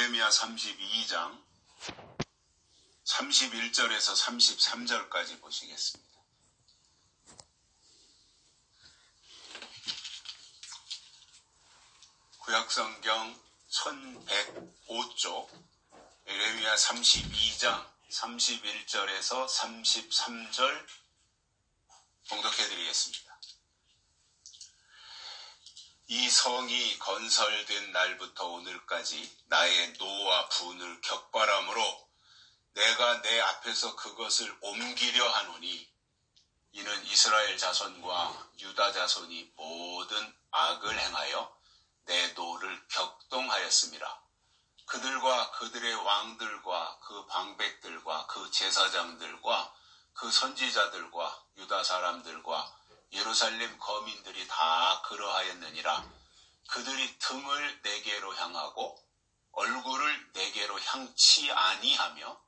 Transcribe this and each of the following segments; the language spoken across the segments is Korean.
예레미야 32장 31절에서 33절까지 보시겠습니다. 구약성경 1105쪽 예레미야 32장 31절에서 33절 봉독해드리겠습니다. 이 성이 건설된 날부터 오늘까지 나의 노와 분을 격발함으로 내가 내 앞에서 그것을 옮기려 하노니 이는 이스라엘 자손과 유다 자손이 모든 악을 행하여 내 노를 격동하였음이라. 그들과 그들의 왕들과 그 방백들과 그 제사장들과 그 선지자들과 유다 사람들과 예루살렘 거민들이 다 그러하였느니라. 그들이 등을 내게로 향하고 얼굴을 내게로 향치 아니하며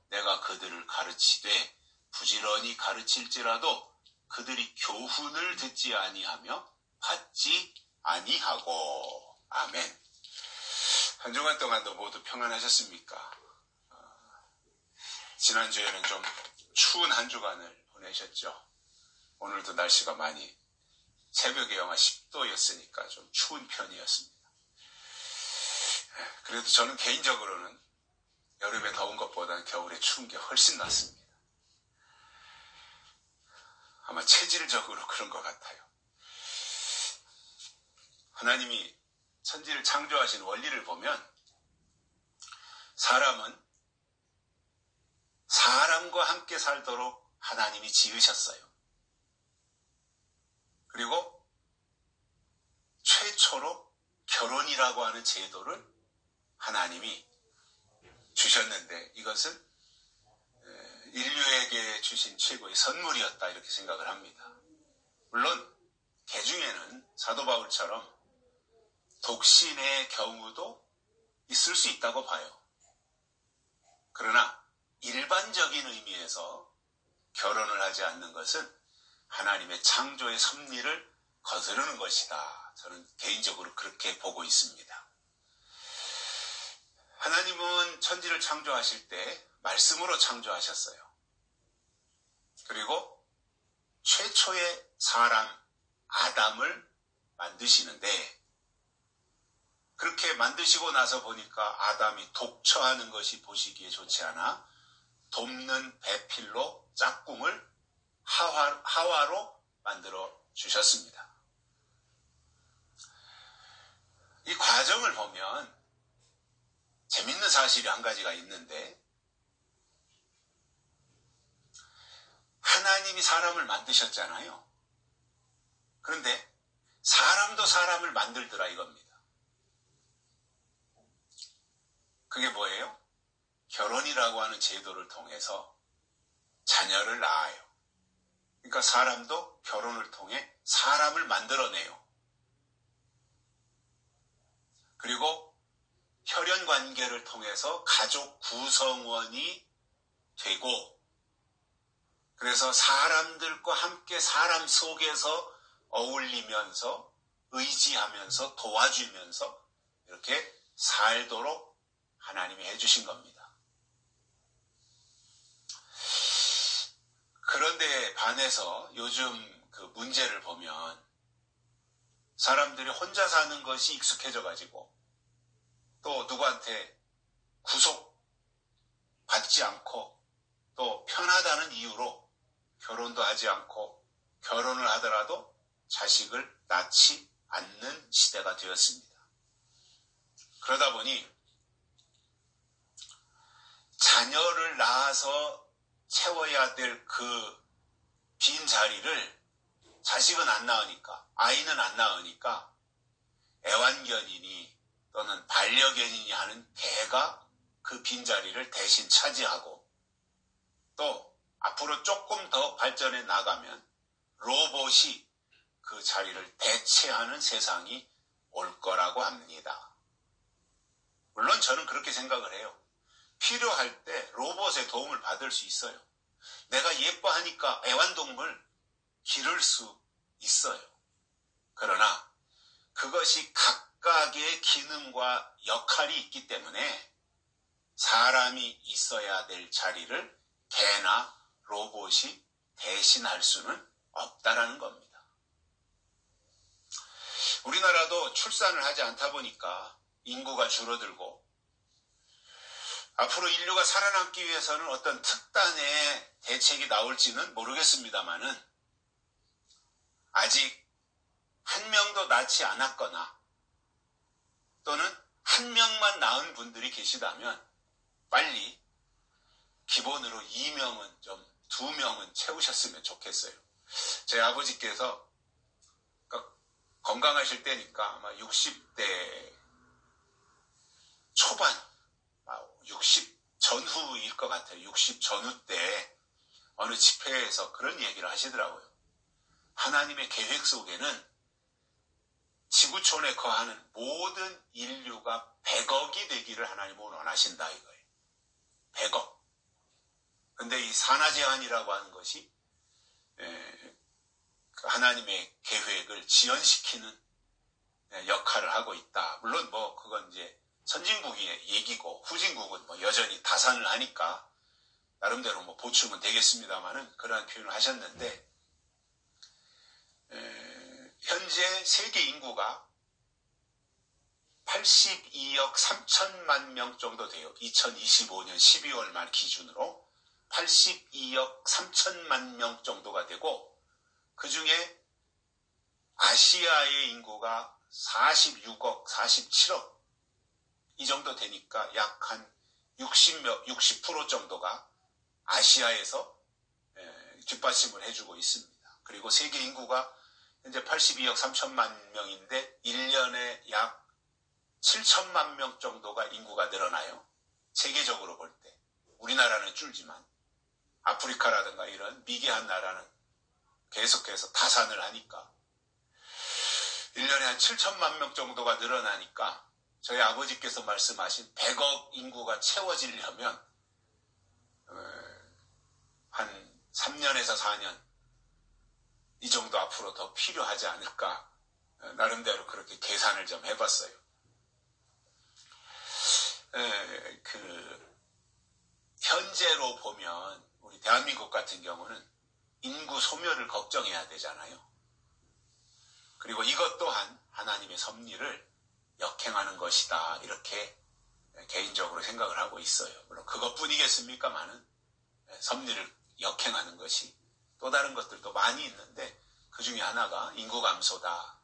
내가 그들을 가르치되 부지런히 가르칠지라도 그들이 교훈을 듣지 아니하며 받지 아니하고. 아멘. 한 주간 동안도 모두 평안하셨습니까? 지난주에는 좀 추운 한 주간을 보내셨죠. 오늘도 날씨가 많이 새벽에 영하 10도였으니까 좀 추운 편이었습니다. 그래도 저는 개인적으로는 여름에 더운 것보다는 겨울에 추운 게 훨씬 낫습니다. 아마 체질적으로 그런 것 같아요. 하나님이 천지를 창조하신 원리를 보면 사람은 사람과 함께 살도록 하나님이 지으셨어요. 그리고 최초로 결혼이라고 하는 제도를 하나님이 주셨는데 이것은 인류에게 주신 최고의 선물이었다 이렇게 생각을 합니다. 물론 개중에는 사도 바울처럼 독신의 경우도 있을 수 있다고 봐요. 그러나 일반적인 의미에서 결혼을 하지 않는 것은 하나님의 창조의 섭리를 거스르는 것이다. 저는 개인적으로 그렇게 보고 있습니다. 하나님은 천지를 창조하실 때 말씀으로 창조하셨어요. 그리고 최초의 사람 아담을 만드시는데 그렇게 만드시고 나서 보니까 아담이 독처하는 것이 보시기에 좋지 않아 돕는 배필로 짝꿍을 하와로 만들어 주셨습니다. 이 과정을 보면 재밌는 사실이 한 가지가 있는데 하나님이 사람을 만드셨잖아요. 그런데 사람도 사람을 만들더라 이겁니다. 그게 뭐예요? 결혼이라고 하는 제도를 통해서 자녀를 낳아요. 그러니까 사람도 결혼을 통해 사람을 만들어내요. 그리고 혈연 관계를 통해서 가족 구성원이 되고 그래서 사람들과 함께 사람 속에서 어울리면서 의지하면서 도와주면서 이렇게 살도록 하나님이 해주신 겁니다. 그런데 반해서 요즘 그 문제를 보면 사람들이 혼자 사는 것이 익숙해져 가지고 또 누구한테 구속받지 않고 또 편하다는 이유로 결혼도 하지 않고 결혼을 하더라도 자식을 낳지 않는 시대가 되었습니다. 그러다 보니 자녀를 낳아서 채워야 될 그 빈자리를 자식은 안 낳으니까 아이는 안 낳으니까 애완견이니 또는 반려견이니 하는 개가 그 빈자리를 대신 차지하고 또 앞으로 조금 더 발전해 나가면 로봇이 그 자리를 대체하는 세상이 올 거라고 합니다. 물론 저는 그렇게 생각을 해요. 필요할 때 로봇의 도움을 받을 수 있어요. 내가 예뻐하니까 애완동물 기를 수 있어요. 그러나 그것이 각각 각각의 기능과 역할이 있기 때문에 사람이 있어야 될 자리를 개나 로봇이 대신할 수는 없다라는 겁니다. 우리나라도 출산을 하지 않다 보니까 인구가 줄어들고 앞으로 인류가 살아남기 위해서는 어떤 특단의 대책이 나올지는 모르겠습니다만은 아직 한 명도 낳지 않았거나 또는 한 명만 낳은 분들이 계시다면 빨리 기본으로 2명은 좀 2명은 채우셨으면 좋겠어요. 제 아버지께서 건강하실 때니까 아마 60대 초반, 60 전후일 것 같아요. 60 전후 때 어느 집회에서 그런 얘기를 하시더라고요. 하나님의 계획 속에는 지구촌에 거하는 모든 인류가 100억이 되기를 하나님은 원하신다 이거예요. 100억. 근데 이 산하제한이라고 하는 것이 하나님의 계획을 지연시키는 역할을 하고 있다. 물론 뭐 그건 이제 선진국의 얘기고 후진국은 뭐 여전히 다산을 하니까 나름대로 뭐 보충은 되겠습니다만은 그러한 표현을 하셨는데 현재 세계 인구가 82억 3천만 명 정도 돼요. 2025년 12월 말 기준으로 82억 3천만 명 정도가 되고 그 중에 아시아의 인구가 46억, 47억 이 정도 되니까 약 한 60% 정도가 아시아에서 뒷받침을 해주고 있습니다. 그리고 세계 인구가 현재 82억 3천만 명인데 1년에 약 7천만 명 정도가 인구가 늘어나요. 세계적으로 볼 때. 우리나라는 줄지만 아프리카라든가 이런 미개한 나라는 계속해서 다산을 하니까 1년에 한 7천만 명 정도가 늘어나니까 저희 아버지께서 말씀하신 100억 인구가 채워지려면 한 3년에서 4년 이 정도 앞으로 더 필요하지 않을까 나름대로 그렇게 계산을 좀 해봤어요. 현재로 보면 우리 대한민국 같은 경우는 인구 소멸을 걱정해야 되잖아요. 그리고 이것 또한 하나님의 섭리를 역행하는 것이다 이렇게 개인적으로 생각을 하고 있어요. 물론 그것뿐이겠습니까마는 섭리를 역행하는 것이 또 다른 것들도 많이 있는데 그 중에 하나가 인구 감소다.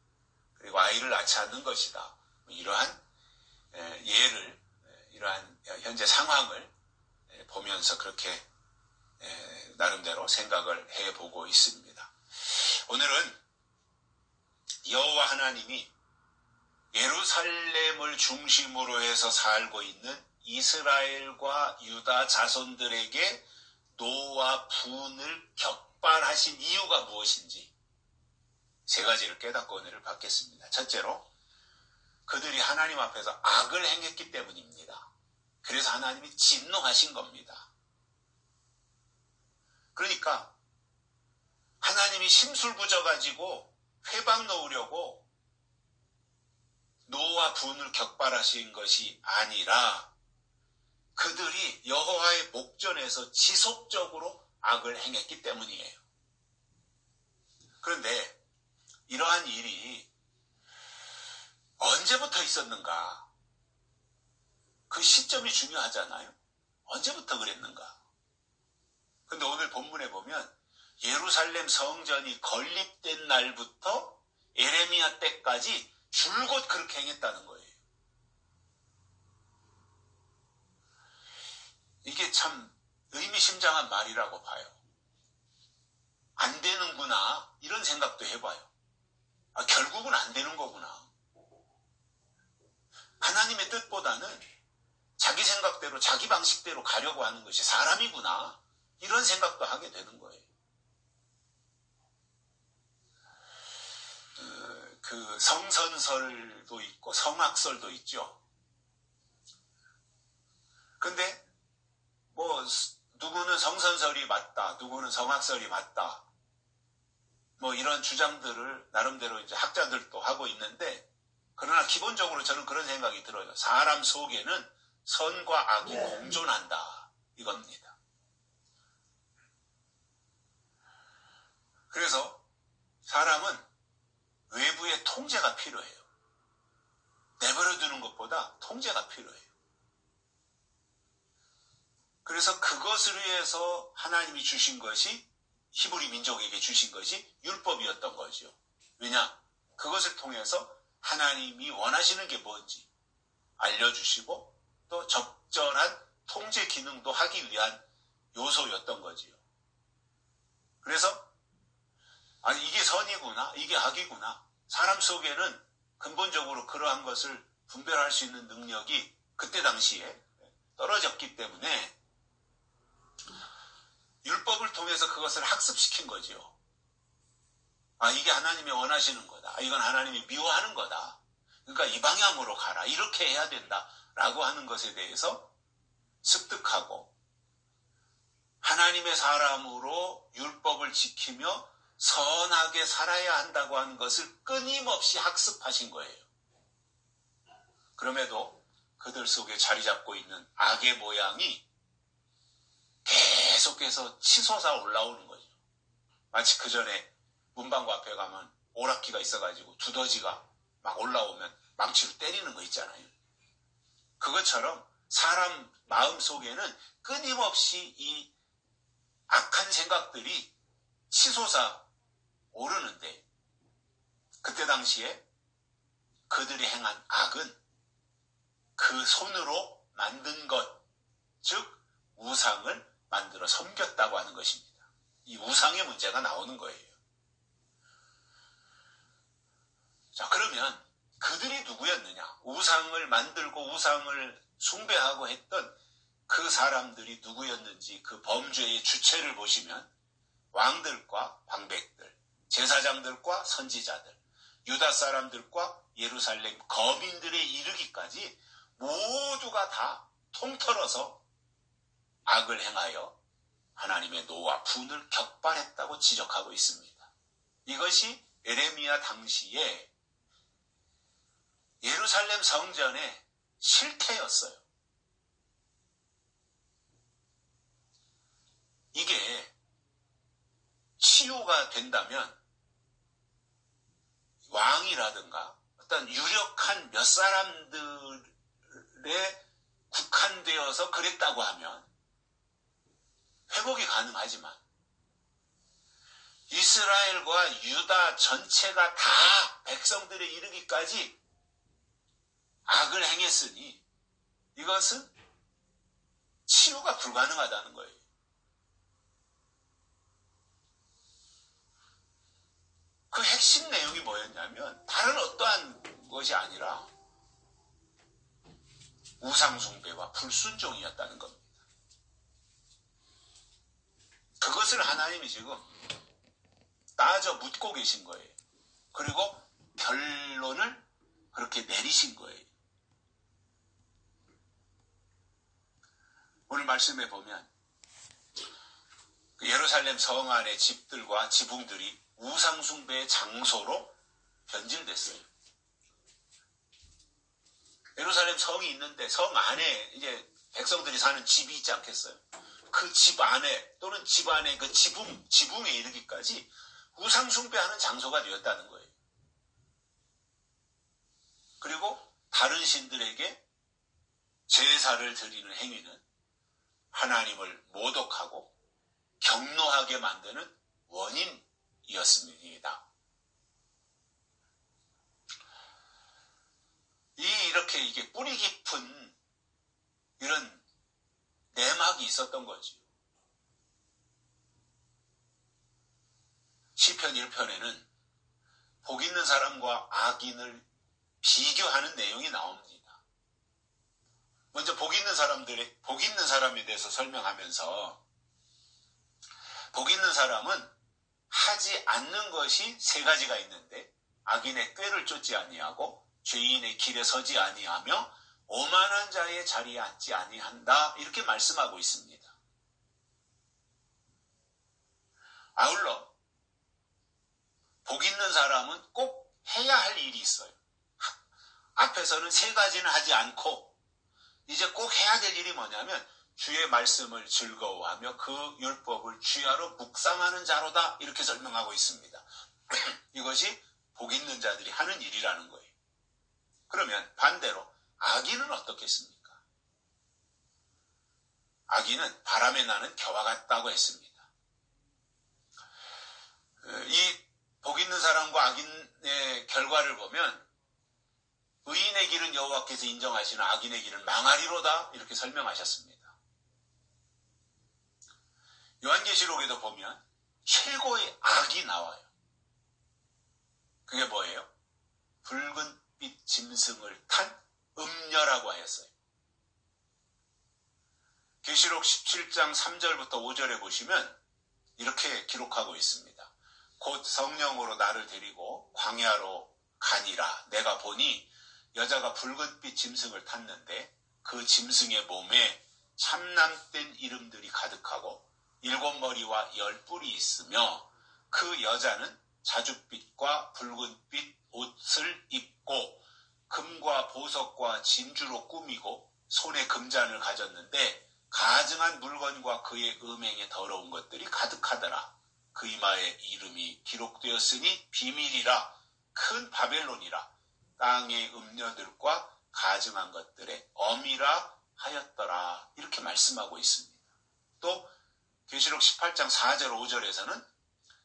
그리고 아이를 낳지 않는 것이다. 이러한 예를 이러한 현재 상황을 보면서 그렇게 나름대로 생각을 해보고 있습니다. 오늘은 여호와 하나님이 예루살렘을 중심으로 해서 살고 있는 이스라엘과 유다 자손들에게 노와 분을 격발하신 이유가 무엇인지 세 가지를 깨닫고 은혜를 받겠습니다. 첫째로 그들이 하나님 앞에서 악을 행했기 때문입니다. 그래서 하나님이 진노하신 겁니다. 그러니까 하나님이 심술부져가지고 회방 놓으려고 노와 분을 격발하신 것이 아니라 그들이 여호와의 목전에서 지속적으로 악을 행했기 때문이에요. 그런데 이러한 일이 언제부터 있었는가? 그 시점이 중요하잖아요. 언제부터 그랬는가? 근데 오늘 본문에 보면 예루살렘 성전이 건립된 날부터 에레미야 때까지 줄곧 그렇게 행했다는 거예요. 이게 참 의미심장한 말이라고 봐요. 안 되는구나 이런 생각도 해봐요. 결국은 안 되는 거구나. 하나님의 뜻보다는 자기 생각대로 자기 방식대로 가려고 하는 것이 사람이구나 이런 생각도 하게 되는 거예요. 그 성선설도 있고 성악설도 있죠. 근데 뭐 누구는 성선설이 맞다, 누구는 성악설이 맞다, 뭐 이런 주장들을 나름대로 이제 학자들도 하고 있는데 그러나 기본적으로 저는 그런 생각이 들어요. 사람 속에는 선과 악이 공존한다. 이겁니다. 그래서 사람은 외부의 통제가 필요해요. 내버려두는 것보다 통제가 필요해요. 그래서 그것을 위해서 하나님이 주신 것이, 히브리 민족에게 주신 것이 율법이었던 거죠. 왜냐? 그것을 통해서 하나님이 원하시는 게 뭔지 알려주시고 또 적절한 통제 기능도 하기 위한 요소였던 거지요. 그래서 이게 선이구나, 이게 악이구나. 사람 속에는 근본적으로 그러한 것을 분별할 수 있는 능력이 그때 당시에 떨어졌기 때문에 율법을 통해서 그것을 학습시킨 거지요. 이게 하나님이 원하시는 거다. 이건 하나님이 미워하는 거다. 그러니까 이 방향으로 가라. 이렇게 해야 된다라고 하는 것에 대해서 습득하고 하나님의 사람으로 율법을 지키며 선하게 살아야 한다고 하는 것을 끊임없이 학습하신 거예요. 그럼에도 그들 속에 자리 잡고 있는 악의 모양이 계속해서 치솟아 올라오는 거죠. 마치 그 전에 문방구 앞에 가면 오락기가 있어가지고 두더지가 막 올라오면 망치로 때리는 거 있잖아요. 그것처럼 사람 마음 속에는 끊임없이 이 악한 생각들이 치솟아 오르는데 그때 당시에 그들이 행한 악은 그 손으로 만든 것, 즉 우상을 만들어 섬겼다고 하는 것입니다. 이 우상의 문제가 나오는 거예요. 자, 그러면 그들이 누구였느냐? 우상을 만들고 우상을 숭배하고 했던 그 사람들이 누구였는지 그 범죄의 주체를 보시면 왕들과 방백들, 제사장들과 선지자들, 유다 사람들과 예루살렘 거민들에 이르기까지 모두가 다 통틀어서 악을 행하여 하나님의 노와 분을 격발했다고 지적하고 있습니다. 이것이 에레미야 당시에 예루살렘 성전의 실태였어요. 이게 치유가 된다면 왕이라든가 어떤 유력한 몇 사람들에 국한되어서 그랬다고 하면 회복이 가능하지만 이스라엘과 유다 전체가 다 백성들에 이르기까지 악을 행했으니 이것은 치유가 불가능하다는 거예요. 그 핵심 내용이 뭐였냐면 다른 어떠한 것이 아니라 우상숭배와 불순종이었다는 겁니다. 그것을 하나님이 지금 따져 묻고 계신 거예요. 그리고 결론을 그렇게 내리신 거예요. 오늘 말씀에 보면 예루살렘 성 안의 집들과 지붕들이 우상숭배의 장소로 변질됐어요. 예루살렘 성이 있는데 성 안에 이제 백성들이 사는 집이 있지 않겠어요? 그 집 안에 또는 집 안에 그 지붕에 이르기까지 우상숭배하는 장소가 되었다는 거예요. 그리고 다른 신들에게 제사를 드리는 행위는 하나님을 모독하고 경노하게 만드는 원인이었습니다. 이렇게 뿌리 깊은 이런 내막이 있었던 거죠. 시편 1편에는 복 있는 사람과 악인을 비교하는 내용이 나옵니다. 먼저 복 있는 사람에 대해서 설명하면서 복 있는 사람은 하지 않는 것이 세 가지가 있는데 악인의 꾀를 쫓지 아니하고 죄인의 길에 서지 아니하며 오만한 자의 자리에 앉지 아니한다 이렇게 말씀하고 있습니다. 아울러 복 있는 사람은 꼭 해야 할 일이 있어요. 앞에서는 세 가지는 하지 않고 이제 꼭 해야 될 일이 뭐냐면 주의 말씀을 즐거워하며 그 율법을 주야로 묵상하는 자로다, 이렇게 설명하고 있습니다. 이것이 복 있는 자들이 하는 일이라는 거예요. 그러면 반대로 악인은 어떻겠습니까? 악인은 바람에 나는 겨와 같다고 했습니다. 이 복 있는 사람과 악인의 결과를 보면 의인의 길은 여호와께서 인정하시는 악인의 길은 망하리로다, 이렇게 설명하셨습니다. 요한계시록에도 보면 최고의 악이 나와요. 그게 뭐예요? 붉은빛 짐승을 탄 음녀라고 하였어요. 계시록 17장 3절부터 5절에 보시면 이렇게 기록하고 있습니다. 곧 성령으로 나를 데리고 광야로 가니라. 내가 보니 여자가 붉은빛 짐승을 탔는데 그 짐승의 몸에 참남된 이름들이 가득하고 7머리와 10뿔이 있으며 그 여자는 자줏빛과 붉은빛 옷을 입고 금과 보석과 진주로 꾸미고 손에 금잔을 가졌는데 가증한 물건과 그의 음행에 더러운 것들이 가득하더라. 그 이마에 이름이 기록되었으니 비밀이라, 큰 바벨론이라, 땅의 음녀들과 가증한 것들의 엄이라 하였더라, 이렇게 말씀하고 있습니다. 또 계시록 18장 4절 5절에서는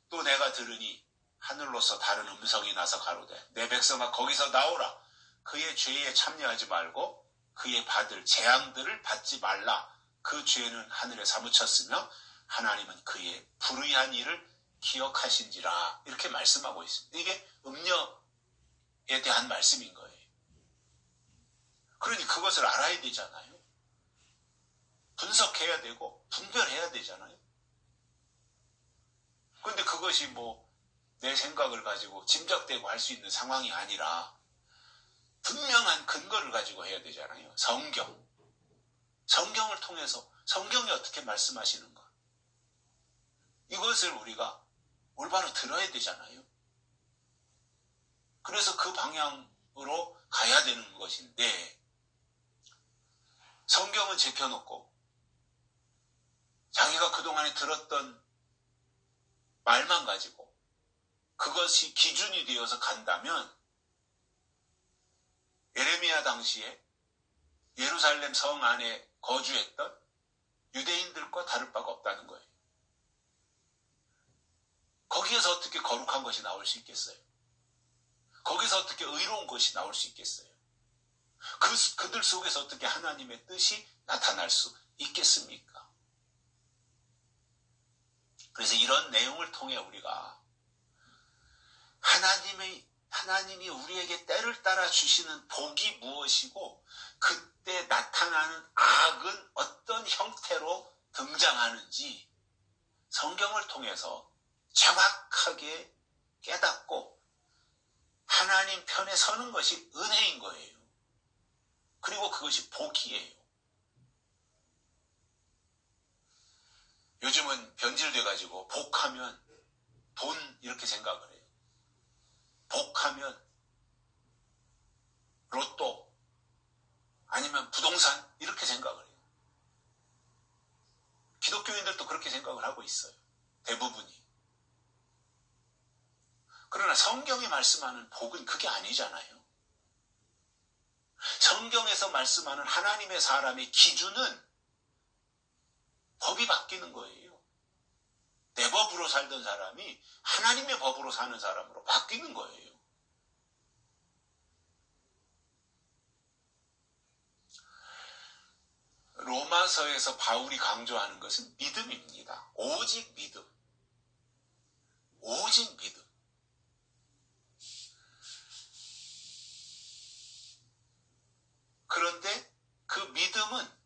또 내가 들으니 하늘로서 다른 음성이 나서 가로되 내 백성아 거기서 나오라. 그의 죄에 참여하지 말고 그의 받을 재앙들을 받지 말라. 그 죄는 하늘에 사무쳤으며 하나님은 그의 불의한 일을 기억하신지라, 이렇게 말씀하고 있습니다. 이게 음녀에 대한 말씀인 거예요. 그러니 그것을 알아야 되잖아요. 분석해야 되고 분별해야 되잖아요. 그런데 그것이 내 생각을 가지고 짐작되고 할 수 있는 상황이 아니라 분명한 근거를 가지고 해야 되잖아요. 성경을 통해서 성경이 어떻게 말씀하시는가, 이것을 우리가 올바로 들어야 되잖아요. 그래서 그 방향으로 가야 되는 것인데 성경은 제껴놓고 자기가 그동안에 들었던 말만 가지고 그것이 기준이 되어서 간다면 예레미야 당시에 예루살렘 성 안에 거주했던 유대인들과 다를 바가 없다는 거예요. 거기에서 어떻게 거룩한 것이 나올 수 있겠어요? 거기서 어떻게 의로운 것이 나올 수 있겠어요? 그들 속에서 어떻게 하나님의 뜻이 나타날 수 있겠습니까? 그래서 이런 내용을 통해 우리가 하나님이 우리에게 때를 따라 주시는 복이 무엇이고 그때 나타나는 악은 어떤 형태로 등장하는지 성경을 통해서 정확하게 깨닫고 하나님 편에 서는 것이 은혜인 거예요. 그리고 그것이 복이에요. 요즘은 변질돼가지고 복하면 돈 이렇게 생각을 해요. 복하면 로또 아니면 부동산 이렇게 생각을 해요. 기독교인들도 그렇게 생각을 하고 있어요. 대부분이. 그러나 성경이 말씀하는 복은 그게 아니잖아요. 성경에서 말씀하는 하나님의 사람의 기준은 법이 바뀌는 거예요. 내 법으로 살던 사람이 하나님의 법으로 사는 사람으로 바뀌는 거예요. 로마서에서 바울이 강조하는 것은 믿음입니다. 오직 믿음. 오직 믿음. 그런데 그 믿음은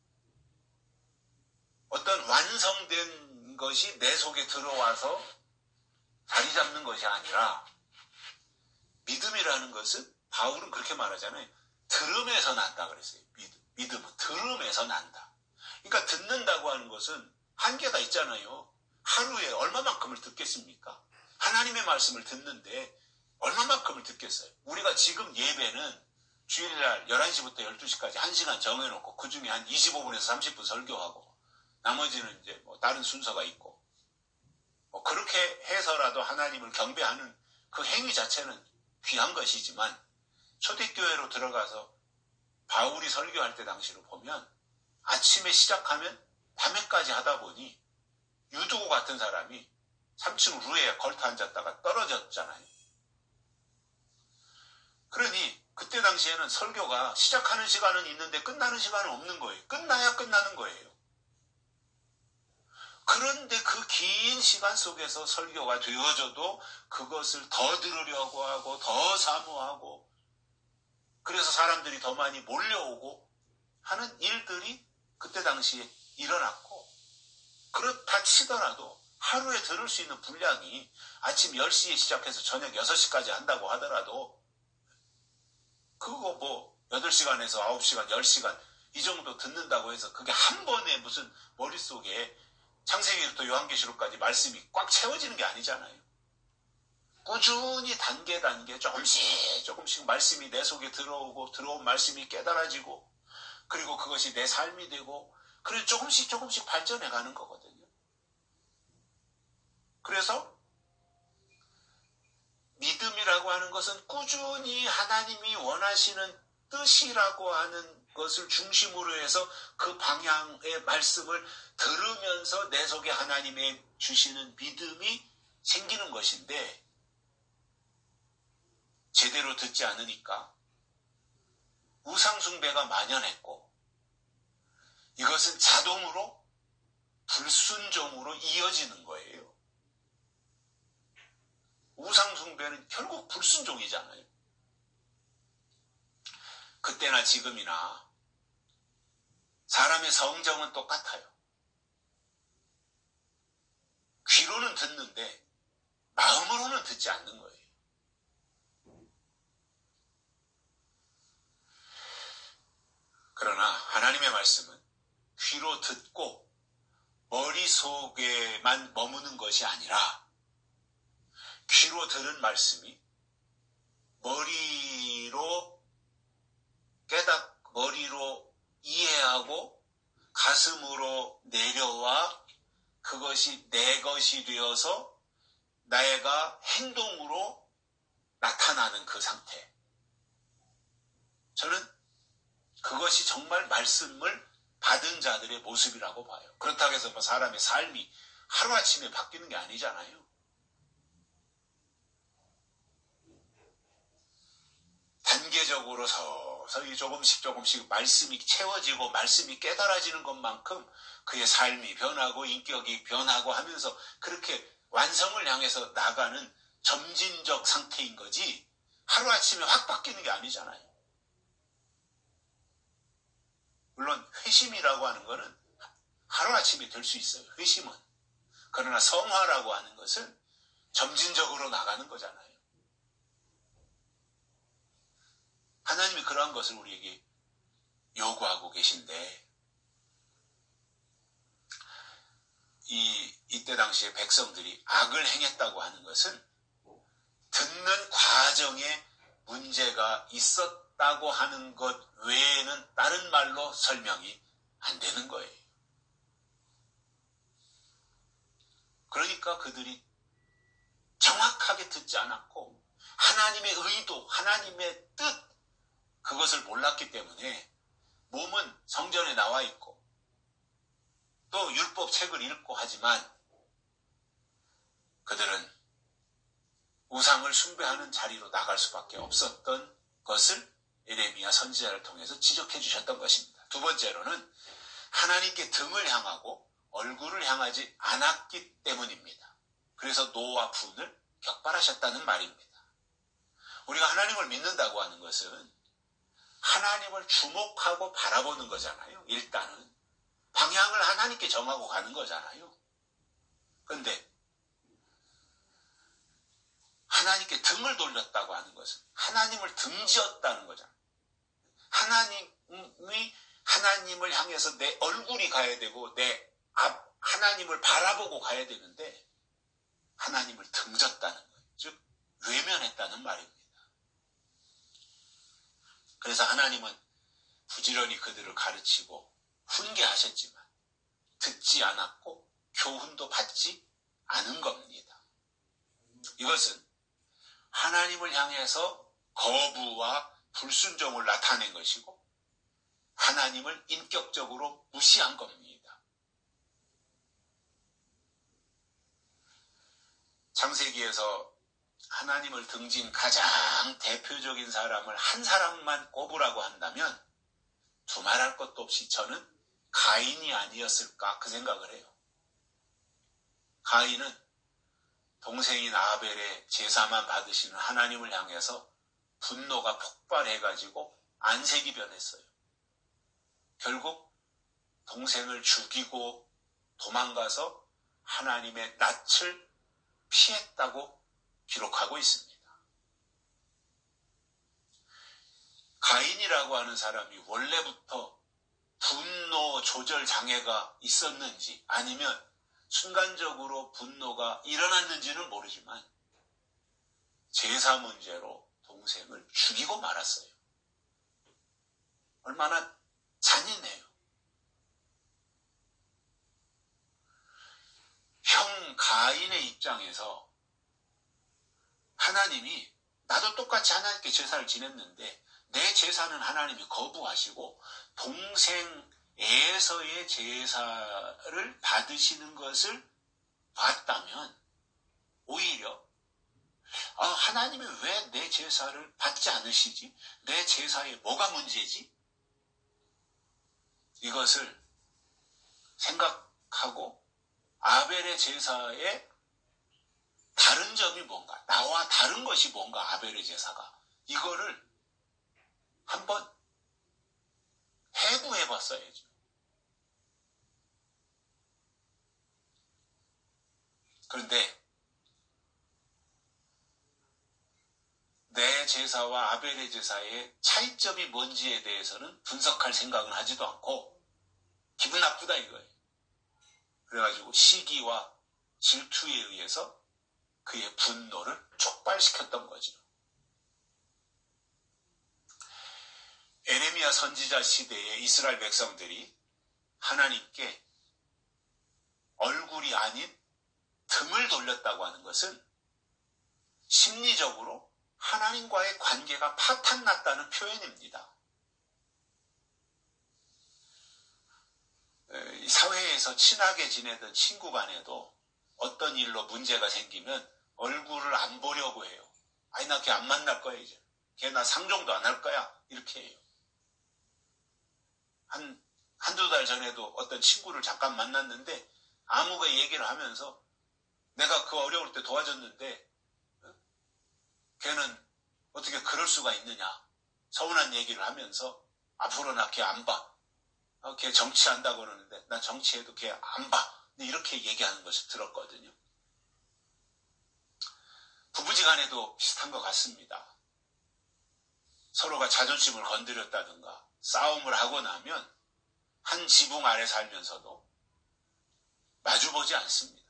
어떤 완성된 것이 내 속에 들어와서 자리 잡는 것이 아니라 믿음이라는 것은 바울은 그렇게 말하잖아요. 들음에서 난다 그랬어요. 믿음은 들음에서 난다. 그러니까 듣는다고 하는 것은 한계가 있잖아요. 하루에 얼마만큼을 듣겠습니까? 하나님의 말씀을 듣는데 얼마만큼을 듣겠어요? 우리가 지금 예배는 주일날 11시부터 12시까지 1시간 정해놓고 그 중에 한 25분에서 30분 설교하고 나머지는 이제 뭐 다른 순서가 있고 뭐 그렇게 해서라도 하나님을 경배하는 그 행위 자체는 귀한 것이지만 초대교회로 들어가서 바울이 설교할 때 당시로 보면 아침에 시작하면 밤에까지 하다 보니 유두고 같은 사람이 3층 루에 걸터 앉았다가 떨어졌잖아요. 그러니 그때 당시에는 설교가 시작하는 시간은 있는데 끝나는 시간은 없는 거예요. 끝나야 끝나는 거예요. 그런데 그 긴 시간 속에서 설교가 되어져도 그것을 더 들으려고 하고 더 사모하고 그래서 사람들이 더 많이 몰려오고 하는 일들이 그때 당시에 일어났고 그렇다 치더라도 하루에 들을 수 있는 분량이 아침 10시에 시작해서 저녁 6시까지 한다고 하더라도 그거 뭐 8시간에서 9시간, 10시간 이 정도 듣는다고 해서 그게 한 번에 무슨 머릿속에 창세기부터 요한계시록까지 말씀이 꽉 채워지는 게 아니잖아요. 꾸준히 단계 조금씩 말씀이 내 속에 들어오고 들어온 말씀이 깨달아지고 그리고 그것이 내 삶이 되고 그래서 조금씩 발전해 가는 거거든요. 그래서 믿음이라고 하는 것은 꾸준히 하나님이 원하시는 뜻이라고 하는 것을 중심으로 해서 그 방향의 말씀을 들으면서 내 속에 하나님의 주시는 믿음이 생기는 것인데 제대로 듣지 않으니까 우상숭배가 만연했고 이것은 자동으로 불순종으로 이어지는 거예요. 우상숭배는 결국 불순종이잖아요. 그때나 지금이나 사람의 성정은 똑같아요. 귀로는 듣는데 마음으로는 듣지 않는 거예요. 그러나 하나님의 말씀은 귀로 듣고 머릿속에만 머무는 것이 아니라 귀로 들은 말씀이 머리로 이해하고 가슴으로 내려와 그것이 내 것이 되어서 내가 행동으로 나타나는 그 상태. 저는 그것이 정말 말씀을 받은 자들의 모습이라고 봐요. 그렇다고 해서 뭐 사람의 삶이 하루아침에 바뀌는 게 아니잖아요. 단계적으로 서서히 조금씩 말씀이 채워지고 말씀이 깨달아지는 것만큼 그의 삶이 변하고 인격이 변하고 하면서 그렇게 완성을 향해서 나가는 점진적 상태인 거지 하루아침에 확 바뀌는 게 아니잖아요. 물론 회심이라고 하는 것은 하루아침에 될 수 있어요. 회심은. 그러나 성화라고 하는 것은 점진적으로 나가는 거잖아요. 하나님이 그러한 것을 우리에게 요구하고 계신데 이때 당시에 백성들이 악을 행했다고 하는 것은 듣는 과정에 문제가 있었다고 하는 것 외에는 다른 말로 설명이 안 되는 거예요. 그러니까 그들이 정확하게 듣지 않았고 하나님의 의도, 하나님의 뜻 그것을 몰랐기 때문에 몸은 성전에 나와 있고 또 율법 책을 읽고 하지만 그들은 우상을 숭배하는 자리로 나갈 수밖에 없었던 것을 예레미야 선지자를 통해서 지적해 주셨던 것입니다. 두 번째로는 하나님께 등을 향하고 얼굴을 향하지 않았기 때문입니다. 그래서 노와 분을 격발하셨다는 말입니다. 우리가 하나님을 믿는다고 하는 것은 하나님을 주목하고 바라보는 거잖아요. 일단은 방향을 하나님께 정하고 가는 거잖아요. 그런데 하나님께 등을 돌렸다고 하는 것은 하나님을 등지었다는 거잖아요. 하나님을 향해서 내 얼굴이 가야 되고 내 앞 하나님을 바라보고 가야 되는데 하나님을 등졌다는 거예요. 즉 외면했다는 말입니다. 그래서 하나님은 부지런히 그들을 가르치고 훈계하셨지만 듣지 않았고 교훈도 받지 않은 겁니다. 이것은 하나님을 향해서 거부와 불순종을 나타낸 것이고 하나님을 인격적으로 무시한 겁니다. 창세기에서 하나님을 등진 가장 대표적인 사람을 한 사람만 꼽으라고 한다면 두말할 것도 없이 저는 가인이 아니었을까 그 생각을 해요. 가인은 동생인 아벨의 제사만 받으시는 하나님을 향해서 분노가 폭발해가지고 안색이 변했어요. 결국 동생을 죽이고 도망가서 하나님의 낯을 피했다고 기록하고 있습니다. 가인이라고 하는 사람이 원래부터 분노 조절 장애가 있었는지 아니면 순간적으로 분노가 일어났는지는 모르지만 제사 문제로 동생을 죽이고 말았어요. 얼마나 잔인해요. 형 가인의 입장에서 하나님이 나도 똑같이 하나님께 제사를 지냈는데 내 제사는 하나님이 거부하시고 동생에서의 제사를 받으시는 것을 봤다면 오히려 하나님이 왜 내 제사를 받지 않으시지? 내 제사에 뭐가 문제지? 이것을 생각하고 아벨의 제사에 다른 점이 뭔가, 나와 다른 것이 뭔가 아벨의 제사가 이거를 한번 해부해 봤어야죠. 그런데 내 제사와 아벨의 제사의 차이점이 뭔지에 대해서는 분석할 생각은 하지도 않고 기분 나쁘다 이거예요. 그래가지고 시기와 질투에 의해서 그의 분노를 촉발시켰던 거죠. 에레미야 선지자 시대에 이스라엘 백성들이 하나님께 얼굴이 아닌 등을 돌렸다고 하는 것은 심리적으로 하나님과의 관계가 파탄났다는 표현입니다. 사회에서 친하게 지내던 친구 간에도 어떤 일로 문제가 생기면 얼굴을 안 보려고 해요. 아니 나 걔 안 만날 거야 이제. 걔 나 상종도 안 할 거야. 이렇게 해요. 한두 달 전에도 어떤 친구를 잠깐 만났는데 아무개 얘기를 하면서 내가 그 어려울 때 도와줬는데 걔는 어떻게 그럴 수가 있느냐. 서운한 얘기를 하면서 앞으로 나 걔 안 봐. 걔 정치한다고 그러는데 나 정치해도 걔 안 봐. 이렇게 얘기하는 것을 들었거든요. 부부지간에도 비슷한 것 같습니다. 서로가 자존심을 건드렸다든가 싸움을 하고 나면 한 지붕 아래 살면서도 마주보지 않습니다.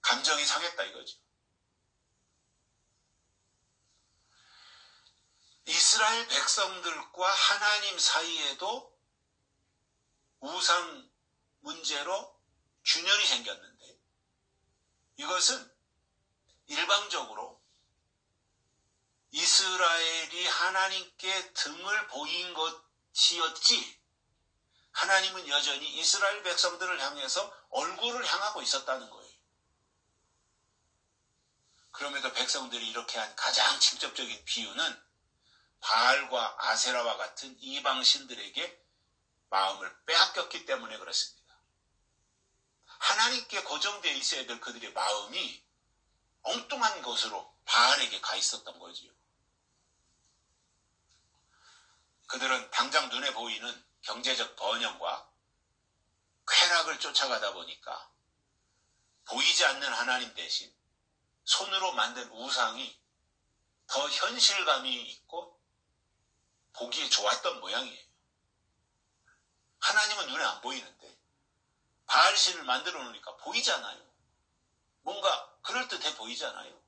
감정이 상했다 이거죠. 이스라엘 백성들과 하나님 사이에도 우상 문제로 균열이 생겼는데 이것은 일방적으로 이스라엘이 하나님께 등을 보인 것이었지 하나님은 여전히 이스라엘 백성들을 향해서 얼굴을 향하고 있었다는 거예요. 그럼에도 백성들이 이렇게 한 가장 직접적인 비유는 바알과 아세라와 같은 이방신들에게 마음을 빼앗겼기 때문에 그렇습니다. 하나님께 고정되어 있어야 될 그들의 마음이 엉뚱한 것으로 바알에게 가 있었던 거지요. 그들은 당장 눈에 보이는 경제적 번영과 쾌락을 쫓아가다 보니까 보이지 않는 하나님 대신 손으로 만든 우상이 더 현실감이 있고 보기에 좋았던 모양이에요. 하나님은 눈에 안 보이는데 바알신을 만들어 놓으니까 보이잖아요. 뭔가 그럴듯해 보이잖아요.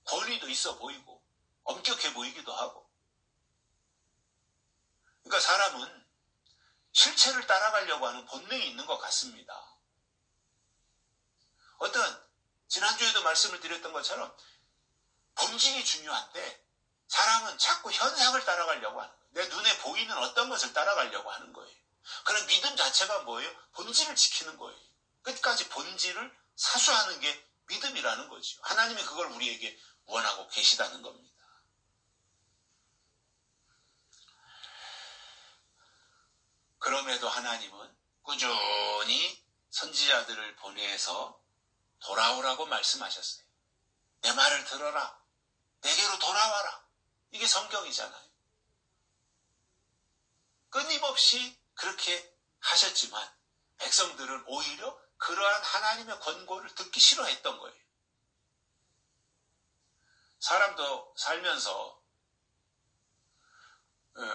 권위도 있어 보이고 엄격해 보이기도 하고. 그러니까 사람은 실체를 따라가려고 하는 본능이 있는 것 같습니다. 지난주에도 말씀을 드렸던 것처럼 본질이 중요한데 사람은 자꾸 현상을 따라가려고 하는 거예요. 내 눈에 보이는 어떤 것을 따라가려고 하는 거예요. 그럼 믿음 자체가 뭐예요? 본질을 지키는 거예요. 끝까지 본질을 사수하는 게 믿음이라는 거죠. 하나님이 그걸 우리에게 원하고 계시다는 겁니다. 그럼에도 하나님은 꾸준히 선지자들을 보내서 돌아오라고 말씀하셨어요. 내 말을 들어라. 내게로 돌아와라. 이게 성경이잖아요. 끊임없이 그렇게 하셨지만 백성들은 오히려 그러한 하나님의 권고를 듣기 싫어했던 거예요. 사람도 살면서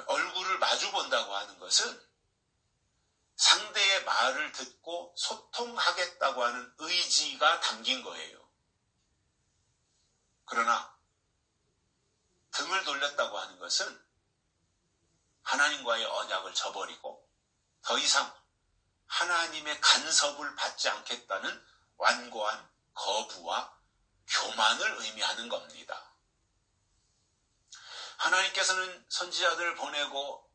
얼굴을 마주 본다고 하는 것은 상대의 말을 듣고 소통하겠다고 하는 의지가 담긴 거예요. 그러나 등을 돌렸다고 하는 것은 하나님과의 언약을 저버리고 더 이상 하나님의 간섭을 받지 않겠다는 완고한 거부와 교만을 의미하는 겁니다. 하나님께서는 선지자들을 보내고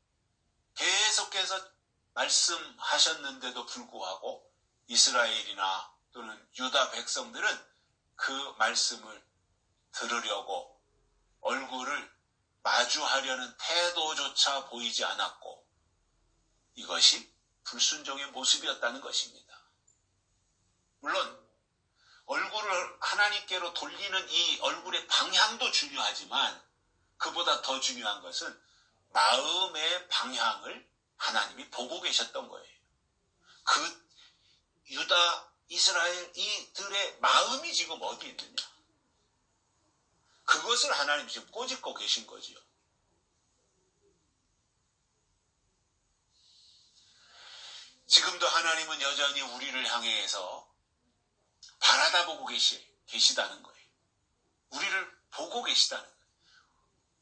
계속해서 말씀하셨는데도 불구하고 이스라엘이나 또는 유다 백성들은 그 말씀을 들으려고 얼굴을 마주하려는 태도조차 보이지 않았고 이것이 불순종의 모습이었다는 것입니다. 물론 얼굴을 하나님께로 돌리는 이 얼굴의 방향도 중요하지만 그보다 더 중요한 것은 마음의 방향을 하나님이 보고 계셨던 거예요. 그 유다, 이스라엘 이들의 마음이 지금 어디 있느냐. 그것을 하나님이 지금 꼬집고 계신 거지요. 지금도 하나님은 여전히 우리를 향해서 바라다 보고 계시다는 거예요. 우리를 보고 계시다는 거예요.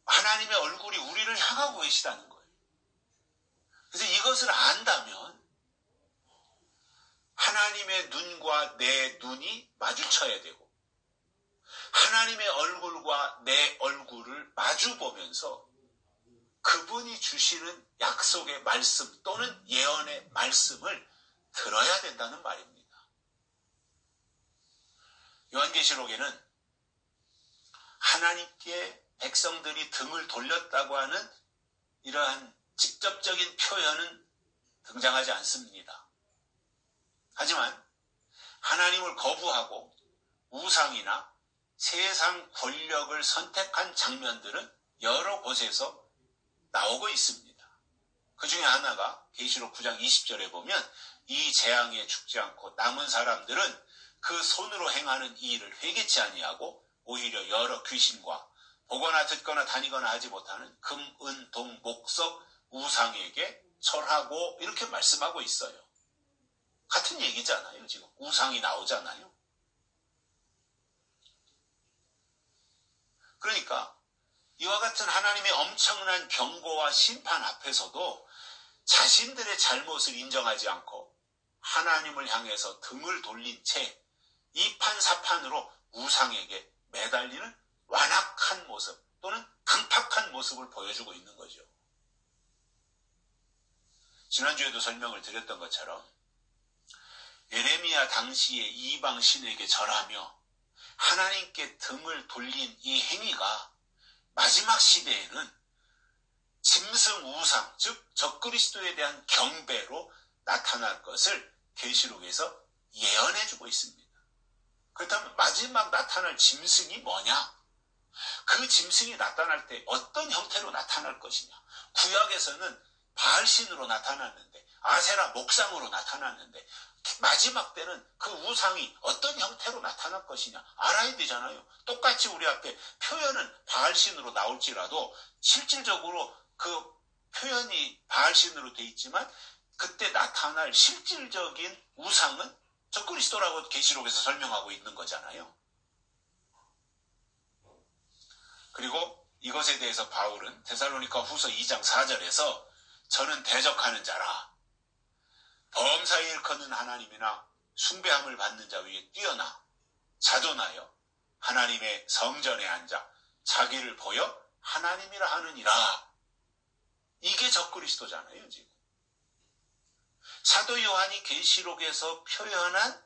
하나님의 얼굴이 우리를 향하고 계시다는 거예요. 그래서 이것을 안다면 하나님의 눈과 내 눈이 마주쳐야 되고 하나님의 얼굴과 내 얼굴을 마주 보면서 그분이 주시는 약속의 말씀 또는 예언의 말씀을 들어야 된다는 말입니다. 요한계시록에는 하나님께 백성들이 등을 돌렸다고 하는 이러한 직접적인 표현은 등장하지 않습니다. 하지만 하나님을 거부하고 우상이나 세상 권력을 선택한 장면들은 여러 곳에서 나오고 있습니다. 그 중에 하나가 계시록 9장 20절에 보면 이 재앙에 죽지 않고 남은 사람들은 그 손으로 행하는 이 일을 회개치 아니하고 오히려 여러 귀신과 보거나 듣거나 다니거나 하지 못하는 금, 은, 동, 목석, 우상에게 절하고 이렇게 말씀하고 있어요. 같은 얘기잖아요. 지금 우상이 나오잖아요. 그러니까 이와 같은 하나님의 엄청난 경고와 심판 앞에서도 자신들의 잘못을 인정하지 않고 하나님을 향해서 등을 돌린 채 이판사판으로 우상에게 매달리는 완악한 모습 또는 강팍한 모습을 보여주고 있는 거죠. 지난주에도 설명을 드렸던 것처럼 예레미야 당시에 이방 신에게 절하며 하나님께 등을 돌린 이 행위가 마지막 시대에는 짐승 우상, 즉 적그리스도에 대한 경배로 나타날 것을 계시록에서 예언해주고 있습니다. 그렇다면 마지막 나타날 짐승이 뭐냐? 그 짐승이 나타날 때 어떤 형태로 나타날 것이냐? 구약에서는 바알신으로 나타났는데 아세라 목상으로 나타났는데 마지막 때는 그 우상이 어떤 형태로 나타날 것이냐 알아야 되잖아요. 똑같이 우리 앞에 표현은 바알신으로 나올지라도 실질적으로 그 표현이 바알신으로 돼 있지만 그때 나타날 실질적인 우상은 적그리스도라고 계시록에서 설명하고 있는 거잖아요. 그리고 이것에 대해서 바울은 데살로니가 후서 2장 4절에서 저는 대적하는 자라 범사에 일컫는 하나님이나 숭배함을 받는 자 위에 뛰어나 자존하여 하나님의 성전에 앉아 자기를 보여 하나님이라 하느니라. 이게 적그리스도잖아요. 지금 사도 요한이 계시록에서 표현한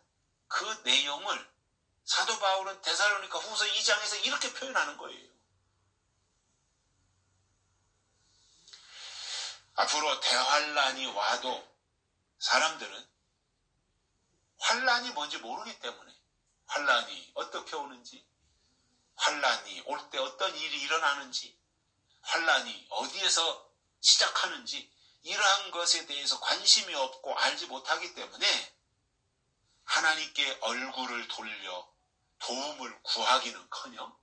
그 내용을 사도 바울은 데살로니가 후서 2장에서 이렇게 표현하는 거예요. 앞으로 대환란이 와도 사람들은 환란이 뭔지 모르기 때문에 환란이 어떻게 오는지, 환란이 올 때 어떤 일이 일어나는지, 환란이 어디에서 시작하는지 이러한 것에 대해서 관심이 없고 알지 못하기 때문에 하나님께 얼굴을 돌려 도움을 구하기는커녕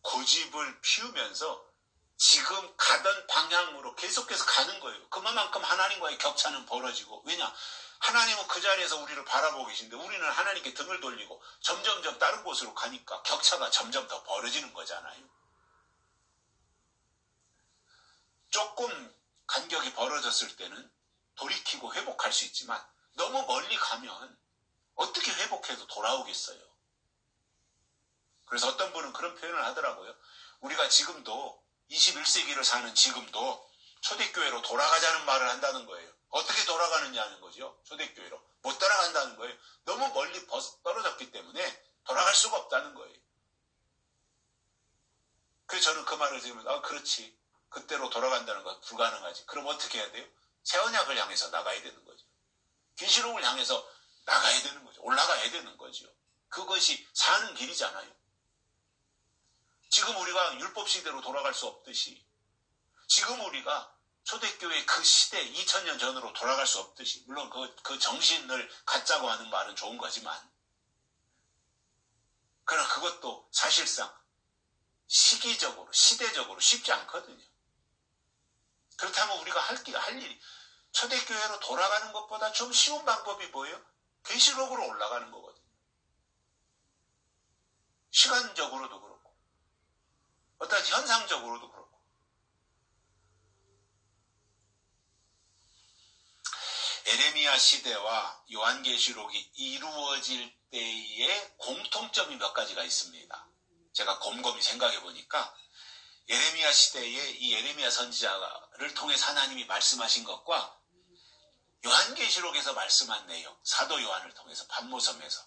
고집을 피우면서 지금 가던 방향으로 계속해서 가는 거예요. 그만큼 하나님과의 격차는 벌어지고, 왜냐? 하나님은 그 자리에서 우리를 바라보고 계신데 우리는 하나님께 등을 돌리고 점점점 다른 곳으로 가니까 격차가 점점 더 벌어지는 거잖아요. 조금 간격이 벌어졌을 때는 돌이키고 회복할 수 있지만 너무 멀리 가면 어떻게 회복해도 돌아오겠어요. 그래서 어떤 분은 그런 표현을 하더라고요. 우리가 지금도 21세기를 사는 지금도 초대교회로 돌아가자는 말을 한다는 거예요. 어떻게 돌아가느냐는 거죠. 초대교회로. 못 따라간다는 거예요. 너무 멀리 떨어졌기 때문에 돌아갈 수가 없다는 거예요. 그래서 저는 그 말을 들으면서 그렇지. 그때로 돌아간다는 건 불가능하지. 그럼 어떻게 해야 돼요? 새 언약을 향해서 나가야 되는 거죠. 계시록을 향해서 나가야 되는 거죠. 올라가야 되는 거죠. 그것이 사는 길이잖아요. 지금 우리가 율법 시대로 돌아갈 수 없듯이, 지금 우리가 초대교회 그 시대 2000년 전으로 돌아갈 수 없듯이, 물론 그 정신을 갖자고 하는 말은 좋은 거지만, 그러나 그것도 사실상 시기적으로, 시대적으로 쉽지 않거든요. 그렇다면 우리가 할 일이 초대교회로 돌아가는 것보다 좀 쉬운 방법이 뭐예요? 계시록으로 올라가는 거거든요. 시간적으로도 그렇고, 어떤 현상적으로도 그렇고. 에레미야 시대와 요한계시록이 이루어질 때의 공통점이 몇 가지가 있습니다. 제가 곰곰이 생각해 보니까 에레미야 시대에 이 에레미야 선지자를 통해서 하나님이 말씀하신 것과 요한계시록에서 말씀한 내용, 사도 요한을 통해서 반모섬에서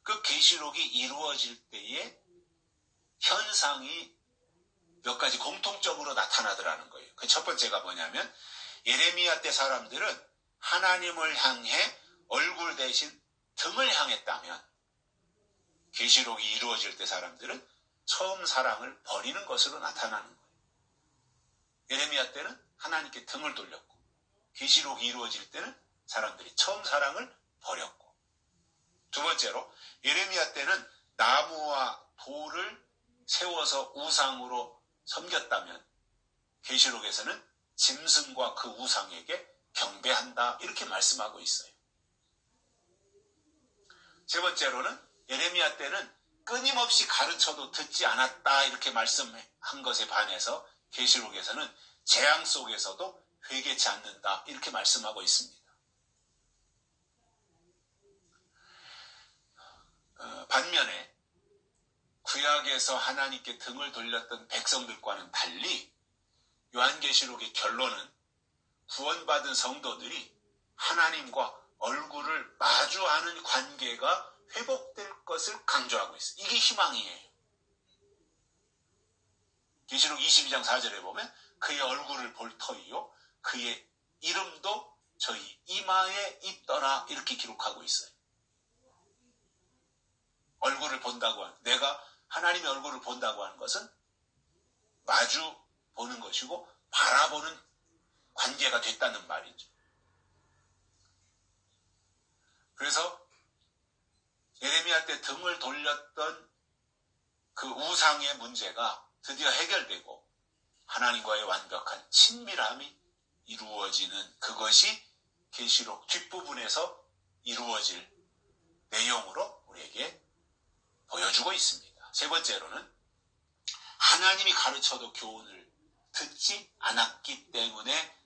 그 계시록이 이루어질 때의 현상이 몇 가지 공통적으로 나타나더라는 거예요. 그 첫 번째가 뭐냐면 에레미야 때 사람들은 하나님을 향해 얼굴 대신 등을 향했다면 계시록이 이루어질 때 사람들은 처음 사랑을 버리는 것으로 나타나는 거예요. 에레미야 때는 하나님께 등을 돌렸고 계시록이 이루어질 때는 사람들이 처음 사랑을 버렸고, 두 번째로 에레미야 때는 나무와 돌을 세워서 우상으로 섬겼다면 계시록에서는 짐승과 그 우상에게 경배한다 이렇게 말씀하고 있어요. 세 번째로는 에레미야 때는 끊임없이 가르쳐도 듣지 않았다 이렇게 말씀한 것에 반해서 계시록에서는 재앙 속에서도 회개치 않는다 이렇게 말씀하고 있습니다. 반면에 구약에서 하나님께 등을 돌렸던 백성들과는 달리 요한계시록의 결론은 구원받은 성도들이 하나님과 얼굴을 마주하는 관계가 회복될 것을 강조하고 있어요. 이게 희망이에요. 계시록 22장 4절에 보면 그의 얼굴을 볼 터이요 그의 이름도 저희 이마에 있더라 이렇게 기록하고 있어요. 얼굴을 본다고 하는, 내가 하나님의 얼굴을 본다고 하는 것은 마주 보는 것이고 바라보는 관계가 됐다는 말이죠. 그래서 에레미야 때 등을 돌렸던 그 우상의 문제가 드디어 해결되고 하나님과의 완벽한 친밀함이 이루어지는, 그것이 계시록 뒷부분에서 이루어질 내용으로 우리에게 보여주고 있습니다. 세 번째로는 하나님이 가르쳐도 교훈을 듣지 않았기 때문에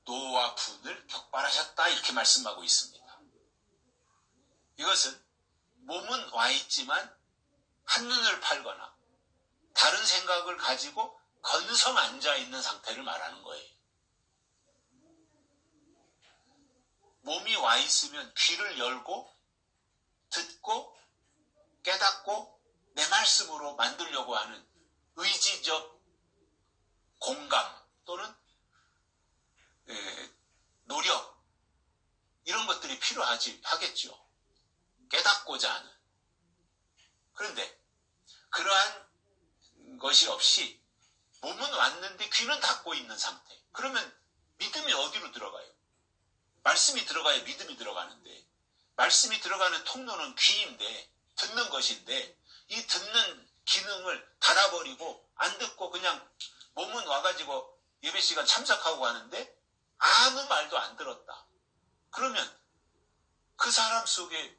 노와 분을 격발하셨다, 이렇게 말씀하고 있습니다. 이것은 몸은 와 있지만 한눈을 팔거나 다른 생각을 가지고 건성 앉아 있는 상태를 말하는 거예요. 몸이 와 있으면 귀를 열고 듣고 깨닫고 내 말씀으로 만들려고 하는 의지적 공감 또는 노력, 이런 것들이 하겠죠. 깨닫고자 하는. 그런데 그러한 것이 없이 몸은 왔는데 귀는 닫고 있는 상태. 그러면 믿음이 어디로 들어가요? 말씀이 들어가야 믿음이 들어가는데, 말씀이 들어가는 통로는 귀인데, 듣는 것인데, 이 듣는 기능을 닫아버리고 안 듣고 그냥 몸은 와가지고 예배 시간 참석하고 하는데 아무 말도 안 들었다. 그러면 그 사람 속에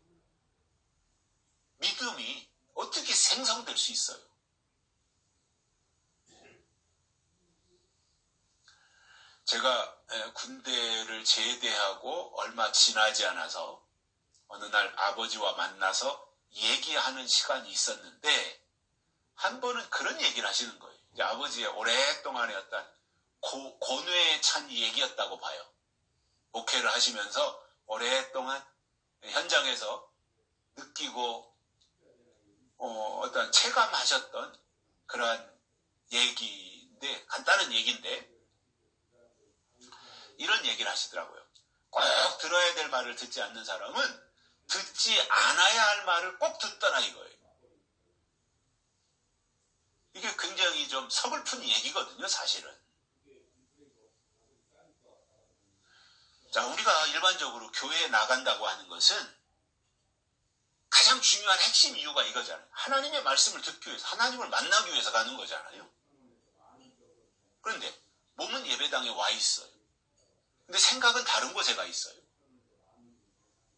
믿음이 어떻게 생성될 수 있어요? 제가 군대를 제대하고 얼마 지나지 않아서 어느 날 아버지와 만나서 얘기하는 시간이 있었는데, 한 번은 그런 얘기를 하시는 거예요. 이제 아버지의 오랫동안의 어떤 고뇌에 찬 얘기였다고 봐요. 목회를 하시면서 오랫동안 현장에서 느끼고 어떤 체감하셨던 그러한 얘기인데, 간단한 얘기인데, 이런 얘기를 하시더라고요. 꼭 들어야 될 말을 듣지 않는 사람은 듣지 않아야 할 말을 꼭 듣더라, 이거예요. 이게 굉장히 좀 서글픈 얘기거든요, 사실은. 자, 우리가 일반적으로 교회에 나간다고 하는 것은 가장 중요한 핵심 이유가 이거잖아요. 하나님의 말씀을 듣기 위해서, 하나님을 만나기 위해서 가는 거잖아요. 그런데 몸은 예배당에 와 있어요. 근데 생각은 다른 곳에 가 있어요.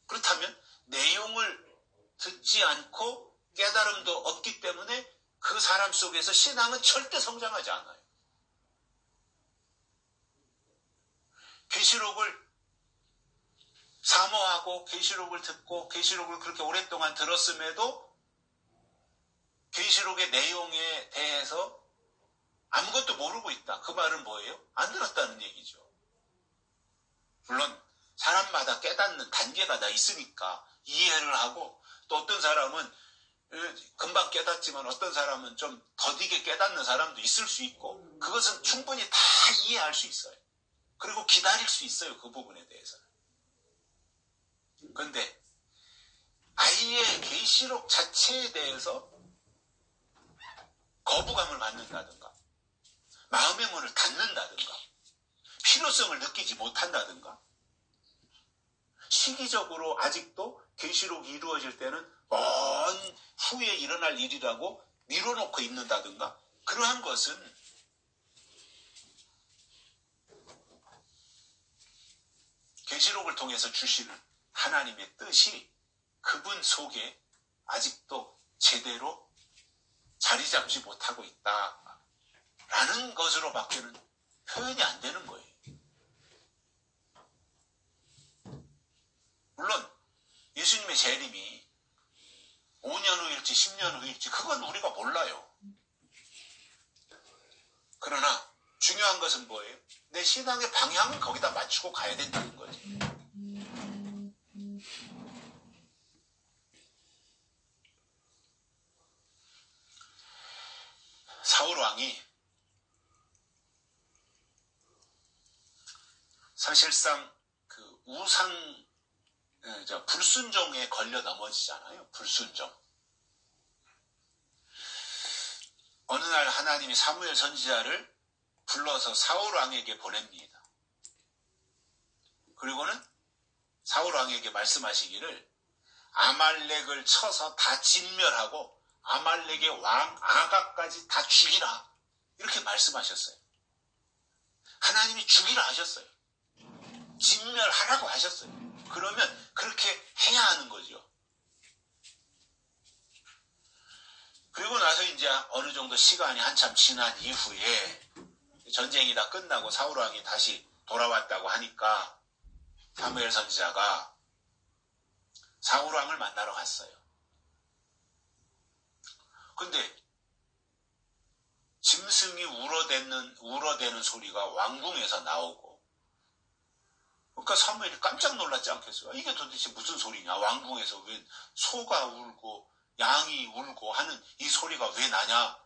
그렇다면 내용을 듣지 않고 깨달음도 없기 때문에 그 사람 속에서 신앙은 절대 성장하지 않아요. 계시록을 사모하고 계시록을 듣고 계시록을 그렇게 오랫동안 들었음에도 계시록의 내용에 대해서 아무것도 모르고 있다. 그 말은 뭐예요? 안 들었다는 얘기죠. 물론 사람마다 깨닫는 단계가 다 있으니까 이해를 하고, 또 어떤 사람은 금방 깨닫지만 어떤 사람은 좀 더디게 깨닫는 사람도 있을 수 있고, 그것은 충분히 다 이해할 수 있어요. 그리고 기다릴 수 있어요, 그 부분에 대해서는. 그런데 아예 계시록 자체에 대해서 거부감을 갖는다든가, 마음의 문을 닫는다든가, 필요성을 느끼지 못한다든가, 시기적으로 아직도 계시록이 이루어질 때는 먼 후에 일어날 일이라고 미뤄놓고 있는다든가, 그러한 것은 계시록을 통해서 주시는 하나님의 뜻이 그분 속에 아직도 제대로 자리 잡지 못하고 있다라는 것으로밖에는 표현이 안 되는 거예요. 물론 예수님의 재림이 5년 후일지 10년 후일지 그건 우리가 몰라요. 그러나 중요한 것은 뭐예요? 내 신앙의 방향은 거기다 맞추고 가야 된다는 거죠. 사울 왕이 사실상 그 불순종에 걸려 넘어지잖아요. 불순종. 어느 날 하나님이 사무엘 선지자를 불러서 사울 왕에게 보냅니다. 그리고는 사울 왕에게 말씀하시기를 아말렉을 쳐서 다 진멸하고 아말렉의 왕 아각까지 다 죽이라, 이렇게 말씀하셨어요. 하나님이 죽이라 하셨어요. 진멸하라고 하셨어요. 그러면 그렇게 해야 하는 거죠. 그리고 나서 이제 어느 정도 시간이 한참 지난 이후에 전쟁이 다 끝나고 사울왕이 다시 돌아왔다고 하니까 사무엘 선지자가 사울왕을 만나러 갔어요. 근데 짐승이 울어대는 소리가 왕궁에서 나오고, 그러니까 사무엘이 깜짝 놀랐지 않겠어요? 이게 도대체 무슨 소리냐? 왕궁에서 왜 소가 울고 양이 울고 하는 이 소리가 왜 나냐?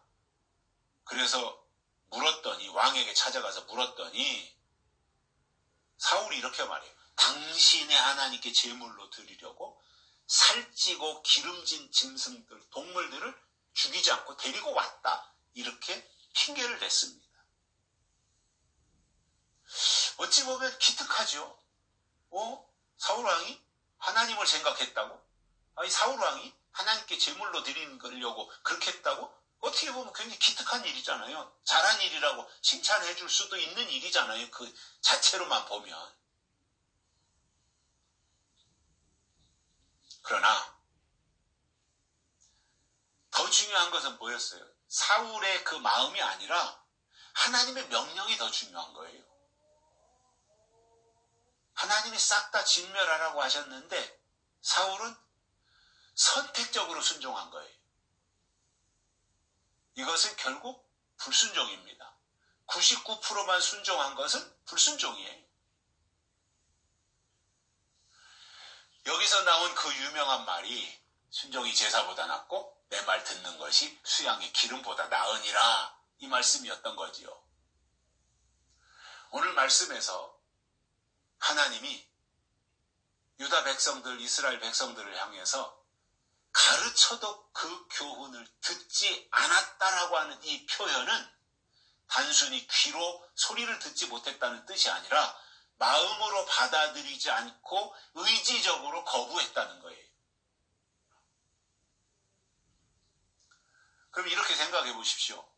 그래서 물었더니, 왕에게 찾아가서 물었더니 사울이 이렇게 말해요. 당신의 하나님께 제물로 드리려고 살찌고 기름진 짐승들, 동물들을 죽이지 않고 데리고 왔다. 이렇게 핑계를 댔습니다. 어찌 보면 기특하죠. 사울왕이 하나님을 생각했다고? 아니, 사울왕이 하나님께 제물로 드리려고 그렇게 했다고? 어떻게 보면 굉장히 기특한 일이잖아요. 잘한 일이라고 칭찬해 줄 수도 있는 일이잖아요. 그 자체로만 보면. 그러나 더 중요한 것은 뭐였어요? 사울의 그 마음이 아니라 하나님의 명령이 더 중요한 거예요. 하나님이 싹 다 진멸하라고 하셨는데 사울은 선택적으로 순종한 거예요. 이것은 결국 불순종입니다. 99%만 순종한 것은 불순종이에요. 여기서 나온 그 유명한 말이 순종이 제사보다 낫고 내 말 듣는 것이 수양의 기름보다 나으니라, 이 말씀이었던 거지요. 오늘 말씀에서 하나님이 유다 백성들, 이스라엘 백성들을 향해서 가르쳐도 그 교훈을 듣지 않았다라고 하는 이 표현은 단순히 귀로 소리를 듣지 못했다는 뜻이 아니라 마음으로 받아들이지 않고 의지적으로 거부했다는 거예요. 그럼 이렇게 생각해 보십시오.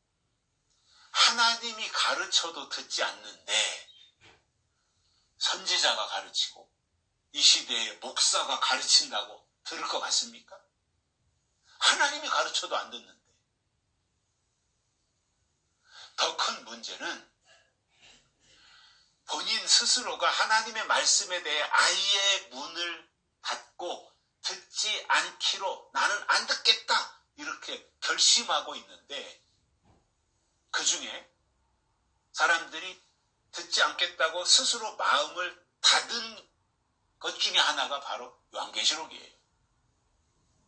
하나님이 가르쳐도 듣지 않는데 선지자가 가르치고 이 시대의 목사가 가르친다고 들을 것 같습니까? 하나님이 가르쳐도 안 듣는데. 더 큰 문제는 본인 스스로가 하나님의 말씀에 대해 아예 문을 닫고 듣지 않기로 나는 안 듣겠다 이렇게 결심하고 있는데, 그 중에 사람들이 듣지 않겠다고 스스로 마음을 닫은 것 중에 하나가 바로 요한계시록이에요.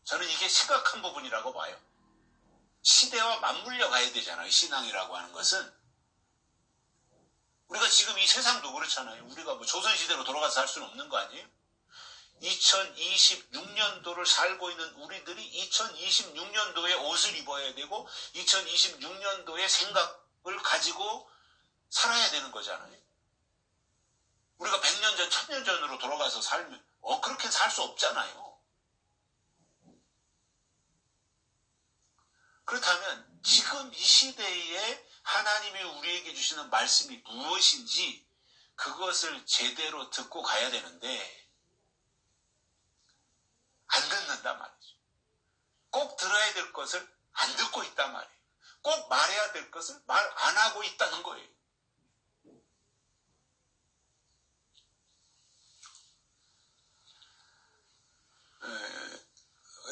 저는 이게 심각한 부분이라고 봐요. 시대와 맞물려 가야 되잖아요. 신앙이라고 하는 것은. 우리가 지금 이 세상도 그렇잖아요. 우리가 뭐 조선시대로 돌아가서 살 수는 없는 거 아니에요? 2026년도를 살고 있는 우리들이 2026년도에 옷을 입어야 되고 2026년도의 생각을 가지고 살아야 되는 거잖아요. 우리가 100년 전, 1000년 전으로 돌아가서 살면 그렇게 살 수 없잖아요. 그렇다면 지금 이 시대에 하나님이 우리에게 주시는 말씀이 무엇인지 그것을 제대로 듣고 가야 되는데 안 듣는단 말이죠. 꼭 들어야 될 것을 안 듣고 있단 말이에요. 꼭 말해야 될 것을 말 안 하고 있다는 거예요.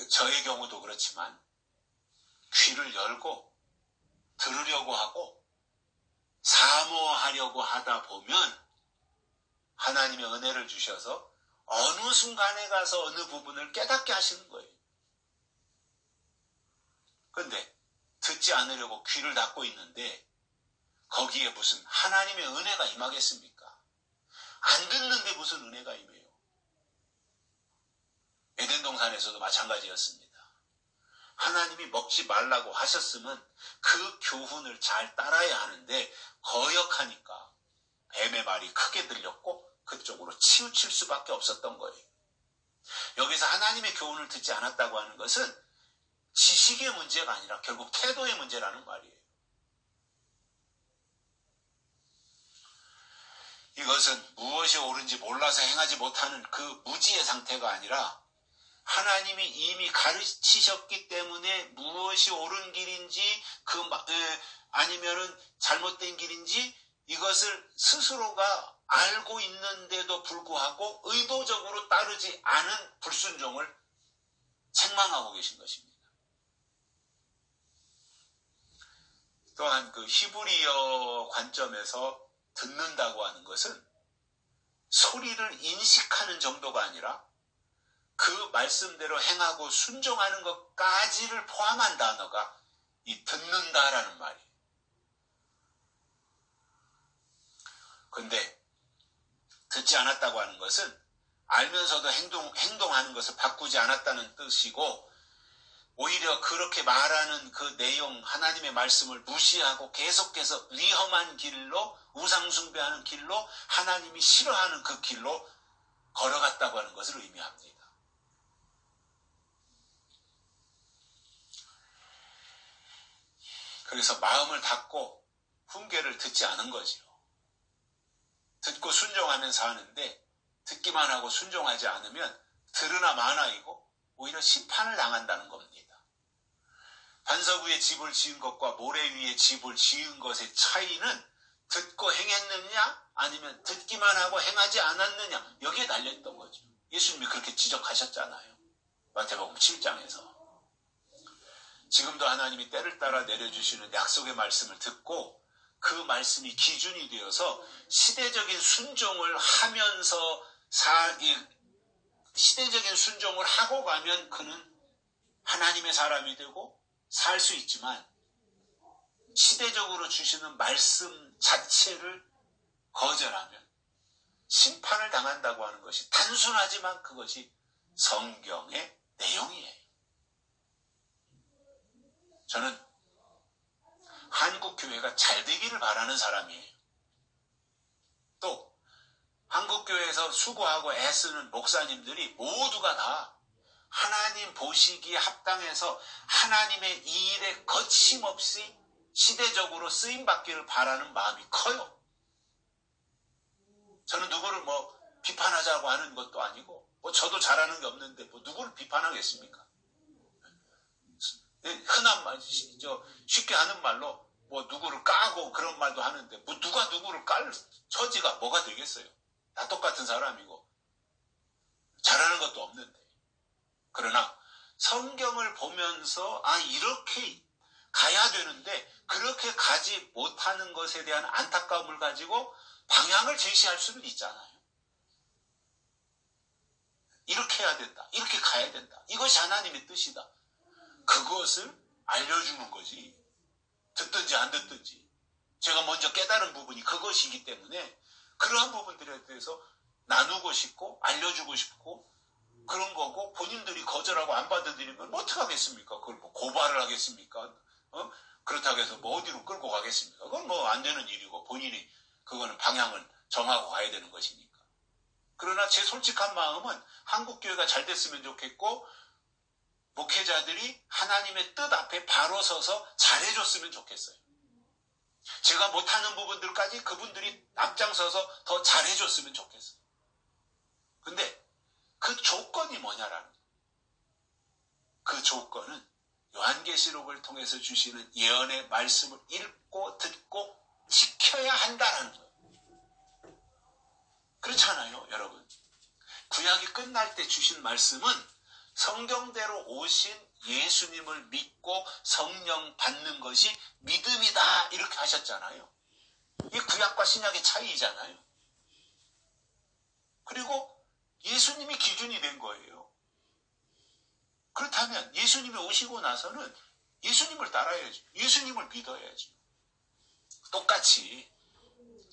저의 경우도 그렇지만 귀를 열고 들으려고 하고 사모하려고 하다 보면 하나님의 은혜를 주셔서 어느 순간에 가서 어느 부분을 깨닫게 하시는 거예요. 그런데 듣지 않으려고 귀를 닫고 있는데 거기에 무슨 하나님의 은혜가 임하겠습니까? 안 듣는데 무슨 은혜가 임해요? 에덴 동산에서도 마찬가지였습니다. 하나님이 먹지 말라고 하셨으면 그 교훈을 잘 따라야 하는데 거역하니까 뱀의 말이 크게 들렸고 그쪽으로 치우칠 수밖에 없었던 거예요. 여기서 하나님의 교훈을 듣지 않았다고 하는 것은 지식의 문제가 아니라 결국 태도의 문제라는 말이에요. 이것은 무엇이 옳은지 몰라서 행하지 못하는 그 무지의 상태가 아니라 하나님이 이미 가르치셨기 때문에 무엇이 옳은 길인지 아니면은 잘못된 길인지 이것을 스스로가 알고 있는데도 불구하고 의도적으로 따르지 않은 불순종을 책망하고 계신 것입니다. 또한 그 히브리어 관점에서 듣는다고 하는 것은 소리를 인식하는 정도가 아니라 그 말씀대로 행하고 순종하는 것까지를 포함한 단어가 이 듣는다라는 말이에요. 그런데 듣지 않았다고 하는 것은 알면서도 행동하는 것을 바꾸지 않았다는 뜻이고, 오히려 그렇게 말하는 그 내용, 하나님의 말씀을 무시하고 계속해서 위험한 길로, 우상숭배하는 길로, 하나님이 싫어하는 그 길로 걸어갔다고 하는 것을 의미합니다. 그래서 마음을 닫고 훈계를 듣지 않은 거지요. 듣고 순종하면서 하는데 듣기만 하고 순종하지 않으면 들으나 마나이고 오히려 심판을 당한다는 겁니다. 반석 위에 집을 지은 것과 모래 위에 집을 지은 것의 차이는 듣고 행했느냐 아니면 듣기만 하고 행하지 않았느냐, 여기에 달려있던 거죠. 예수님이 그렇게 지적하셨잖아요. 마태복음 7장에서. 지금도 하나님이 때를 따라 내려주시는 약속의 말씀을 듣고 그 말씀이 기준이 되어서 시대적인 순종을 하면서 시대적인 순종을 하고 가면 그는 하나님의 사람이 되고 살 수 있지만, 시대적으로 주시는 말씀 자체를 거절하면 심판을 당한다고 하는 것이 단순하지만 그것이 성경의 내용이에요. 저는 한국교회가 잘 되기를 바라는 사람이에요. 또 한국교회에서 수고하고 애쓰는 목사님들이 모두가 다 하나님 보시기에 합당해서 하나님의 이 일에 거침없이 시대적으로 쓰임받기를 바라는 마음이 커요. 저는 누구를 비판하자고 하는 것도 아니고 저도 잘하는 게 없는데 누구를 비판하겠습니까? 흔한 말, 쉽게 하는 말로 누구를 까고 그런 말도 하는데 누가 누구를 깔 처지가 뭐가 되겠어요? 다 똑같은 사람이고 잘하는 것도 없는데. 그러나 성경을 보면서 이렇게 가야 되는데 그렇게 가지 못하는 것에 대한 안타까움을 가지고 방향을 제시할 수는 있잖아요. 이렇게 해야 된다, 이렇게 가야 된다, 이것이 하나님의 뜻이다, 그것을 알려주는 거지. 듣든지 안 듣든지 제가 먼저 깨달은 부분이 그것이기 때문에 그러한 부분들에 대해서 나누고 싶고 알려주고 싶고 그런 거고, 본인들이 거절하고 안 받아들이면 어떻게 하겠습니까? 그걸 고발을 하겠습니까? 그렇다고 해서 어디로 끌고 가겠습니까? 그건 안 되는 일이고 본인이 그거는 방향을 정하고 가야 되는 것이니까. 그러나 제 솔직한 마음은 한국교회가 잘 됐으면 좋겠고 목회자들이 하나님의 뜻 앞에 바로 서서 잘해줬으면 좋겠어요. 제가 못하는 부분들까지 그분들이 앞장서서 더 잘해줬으면 좋겠어요. 근데 그 조건이 뭐냐라는 거예요. 그 조건은 요한계시록을 통해서 주시는 예언의 말씀을 읽고 듣고 지켜야 한다는 거예요. 그렇잖아요, 여러분. 구약이 끝날 때 주신 말씀은 성경대로 오신 예수님을 믿고 성령 받는 것이 믿음이다, 이렇게 하셨잖아요. 이 구약과 신약의 차이잖아요. 그리고 예수님이 기준이 된 거예요. 그렇다면 예수님이 오시고 나서는 예수님을 따라야죠. 예수님을 믿어야죠. 똑같이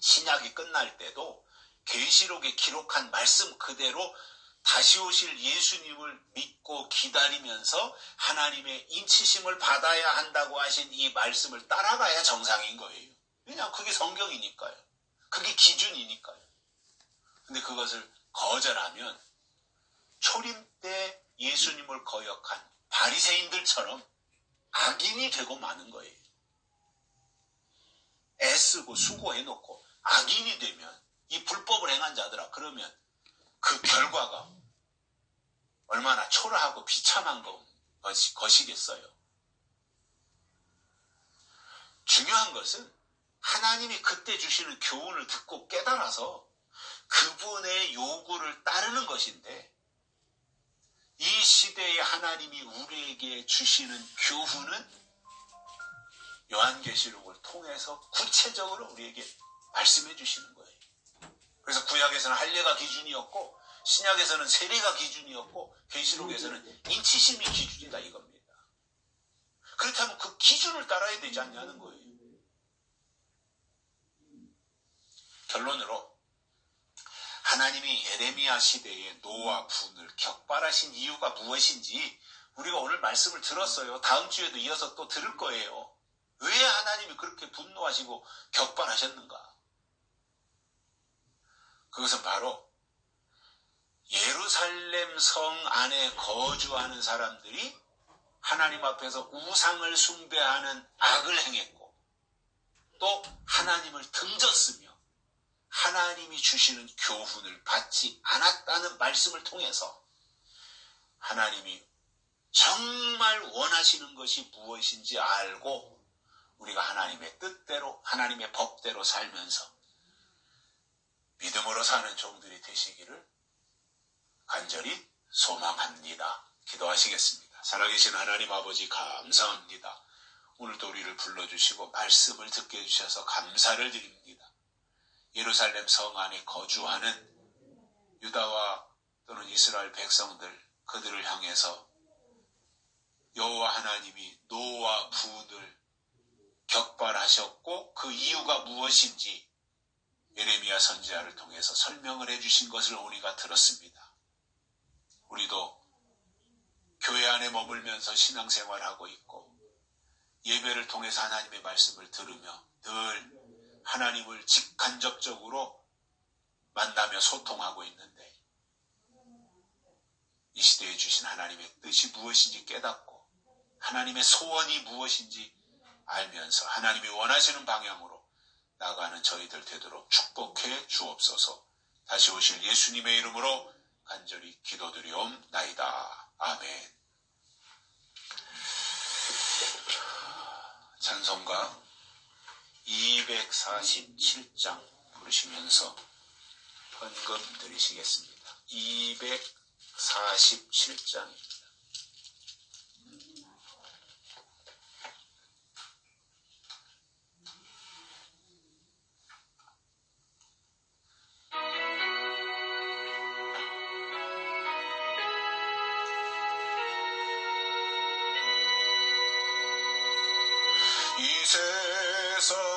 신약이 끝날 때도 계시록에 기록한 말씀 그대로 다시 오실 예수님을 믿고 기다리면서 하나님의 인치심을 받아야 한다고 하신 이 말씀을 따라가야 정상인 거예요. 왜냐하면 그게 성경이니까요. 그게 기준이니까요. 근데 그것을 거절하면 초림 때 예수님을 거역한 바리새인들처럼 악인이 되고 마는 거예요. 애쓰고 수고해놓고 악인이 되면, 이 불법을 행한 자들아, 그러면 그 결과가 얼마나 초라하고 비참한 것이겠어요. 중요한 것은 하나님이 그때 주시는 교훈을 듣고 깨달아서 그분의 요구를 따르는 것인데, 이 시대에 하나님이 우리에게 주시는 교훈은 요한계시록을 통해서 구체적으로 우리에게 말씀해 주시는 거예요. 그래서 구약에서는 할례가 기준이었고, 신약에서는 세례가 기준이었고, 계시록에서는 인치심이 기준이다 이겁니다. 그렇다면 그 기준을 따라야 되지 않냐는 거예요. 결론으로 하나님이 예레미야 시대에 노와 분을 격발하신 이유가 무엇인지 우리가 오늘 말씀을 들었어요. 다음 주에도 이어서 또 들을 거예요. 왜 하나님이 그렇게 분노하시고 격발하셨는가? 그것은 바로 예루살렘 성 안에 거주하는 사람들이 하나님 앞에서 우상을 숭배하는 악을 행했고, 또 하나님을 등졌으며 하나님이 주시는 교훈을 받지 않았다는 말씀을 통해서 하나님이 정말 원하시는 것이 무엇인지 알고 우리가 하나님의 뜻대로, 하나님의 법대로 살면서 믿음으로 사는 종들이 되시기를 간절히 소망합니다. 기도하시겠습니다. 살아계신 하나님 아버지, 감사합니다. 오늘도 우리를 불러주시고 말씀을 듣게 해주셔서 감사를 드립니다. 예루살렘 성 안에 거주하는 유다와 또는 이스라엘 백성들, 그들을 향해서 여호와 하나님이 노와 분을 격발하셨고 그 이유가 무엇인지 예레미야 선지자를 통해서 설명을 해주신 것을 우리가 들었습니다. 우리도 교회 안에 머물면서 신앙생활하고 있고 예배를 통해서 하나님의 말씀을 들으며 늘 하나님을 직간접적으로 만나며 소통하고 있는데, 이 시대에 주신 하나님의 뜻이 무엇인지 깨닫고 하나님의 소원이 무엇인지 알면서 하나님이 원하시는 방향으로 나가는 저희들 되도록 축복해 주옵소서. 다시 오실 예수님의 이름으로 간절히 기도드리옵나이다. 아멘. 찬송가 247장 부르시면서 헌금 드리시겠습니다. 247장입니다. 이 세상